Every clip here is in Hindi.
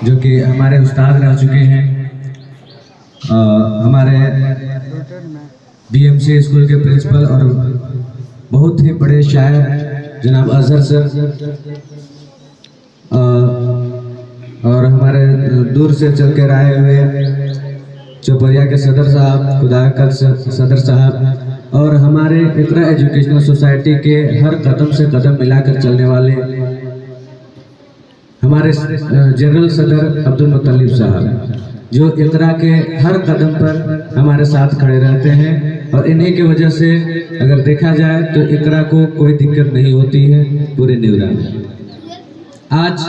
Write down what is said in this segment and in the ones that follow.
जो कि हमारे उस्ताद रह चुके हैं, हमारे बीएमसी स्कूल के प्रिंसिपल और बहुत ही बड़े शायर जनाब अजहर सर, और हमारे दूर से चल कर आए हुए चौपरिया के सदर साहब, खुदाकल सदर साहब, और हमारे इकरा एजुकेशनल सोसाइटी के हर कदम से कदम मिलाकर चलने वाले हमारे जनरल सदर अब्दुल मुत्तलिब साहब, जो इकरा के हर कदम पर हमारे साथ खड़े रहते हैं। और इन्हीं की वजह से अगर देखा जाए तो इकरा को कोई दिक्कत नहीं होती है पूरे नेवरा में। आज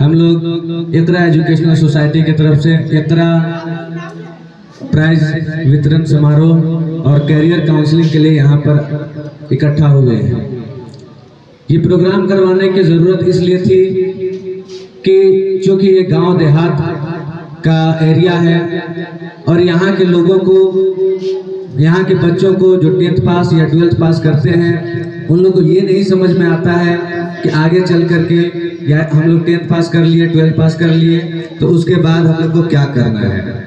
हम लोग इकरा एजुकेशनल सोसाइटी की तरफ से इकरा प्राइज वितरण समारोह और कैरियर काउंसलिंग के लिए यहाँ पर इकट्ठा हुए हैं। ये प्रोग्राम करवाने की ज़रूरत इसलिए थी कि चूँकि ये गांव देहात का एरिया है और यहाँ के लोगों को, यहाँ के बच्चों को जो 10th पास या 12th पास करते हैं, उन लोगों को ये नहीं समझ में आता है कि आगे चल करके या हम लोग 10th पास कर लिए, 12th पास कर लिए तो उसके बाद हम लोग को क्या करना है।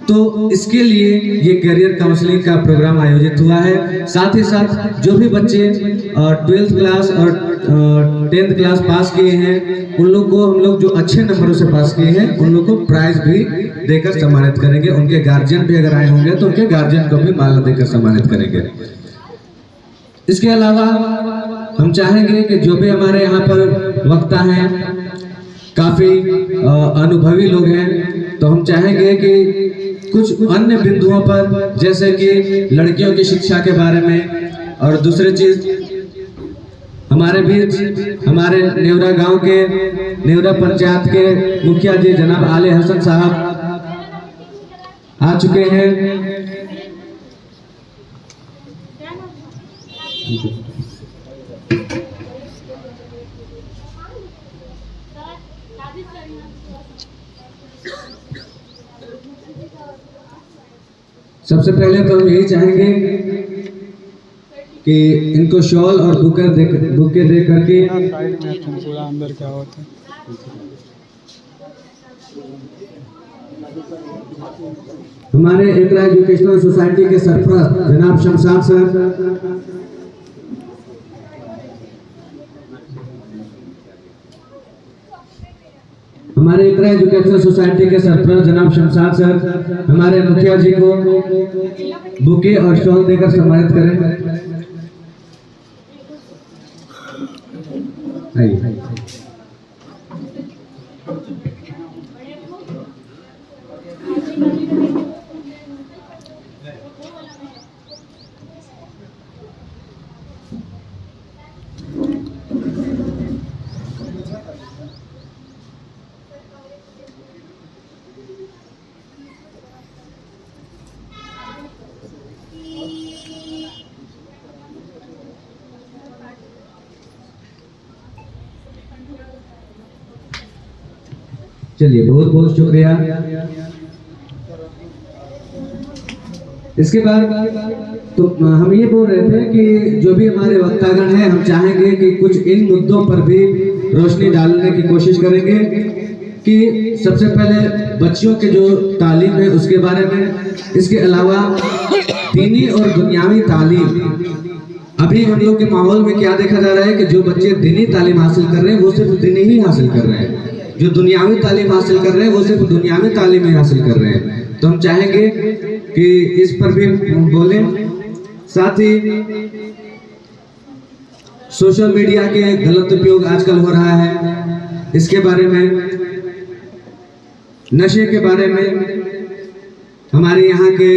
तो इसके लिए ये करियर काउंसलिंग का प्रोग्राम आयोजित हुआ है। साथ ही साथ जो भी बच्चे 12th क्लास और 10th क्लास पास किए हैं, उन लोग को हम लोग जो अच्छे नंबरों से पास किए हैं उन लोग को प्राइज भी देकर सम्मानित करेंगे। उनके गार्जियन भी अगर आए होंगे तो उनके गार्जियन को भी माला देकर सम्मानित करेंगे। इसके अलावा हम चाहेंगे कि जो भी हमारे यहाँ पर वक्ता हैं, काफ़ी अनुभवी लोग हैं, तो हम चाहेंगे कि कुछ अन्य बिंदुओं पर, जैसे कि लड़कियों की शिक्षा के बारे में, और दूसरी चीज हमारे बीच हमारे नेवरा गांव के, नेवरा पंचायत के मुखिया जी जनाब आले हसन साहब आ चुके हैं। सबसे पहले तो हम यही चाहेंगे कि इनको शॉल और बुके दे करके अंदर क्या होता है। हमारे इकरा एजुकेशनल सोसाइटी के सरपरस्त जनाब शमशाद सर, हमारे इकरा एजुकेशनल सोसाइटी के सरपरस्त जनाब शमशाद सर हमारे मुखिया जी को बुके और शॉल देकर सम्मानित करें। आइए। चलिए, बहुत बहुत शुक्रिया। इसके बाद तो हम ये बोल रहे थे कि जो भी हमारे वक्तागण हैं, हम चाहेंगे कि कुछ इन मुद्दों पर भी रोशनी डालने की कोशिश करेंगे कि सबसे पहले बच्चियों के जो तालीम है उसके बारे में, इसके अलावा दीनी और दुनियावी तालीम। अभी हम लोग के माहौल में क्या देखा जा रहा है कि जो बच्चे दीनी तालीम हासिल कर रहे हैं वो सिर्फ दीनी ही हासिल कर रहे हैं, जो दुनियावी तालीम हासिल कर रहे हैं वो सिर्फ दुनियावी तालीम ही हासिल कर रहे हैं। तो हम चाहेंगे कि इस पर भी बोलें। साथ ही सोशल मीडिया के गलत उपयोग आजकल हो रहा है, इसके बारे में, नशे के बारे में। हमारे यहाँ के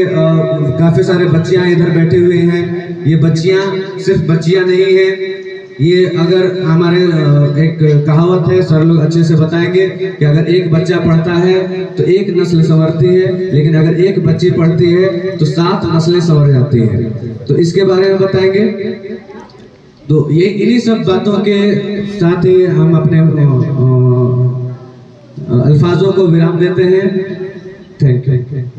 काफ़ी सारे बच्चियाँ इधर बैठे हुए हैं। ये बच्चियाँ सिर्फ बच्चियाँ नहीं हैं, ये अगर हमारे एक कहावत है, सर लोग अच्छे से बताएंगे कि अगर एक बच्चा पढ़ता है तो एक नस्ल संवरती है, लेकिन अगर एक बच्ची पढ़ती है तो 7 नस्लें संवर जाती है। तो इसके बारे में बताएंगे। तो ये इन्हीं सब बातों के साथ ही हम अपने अल्फाजों को विराम देते हैं। Thank you.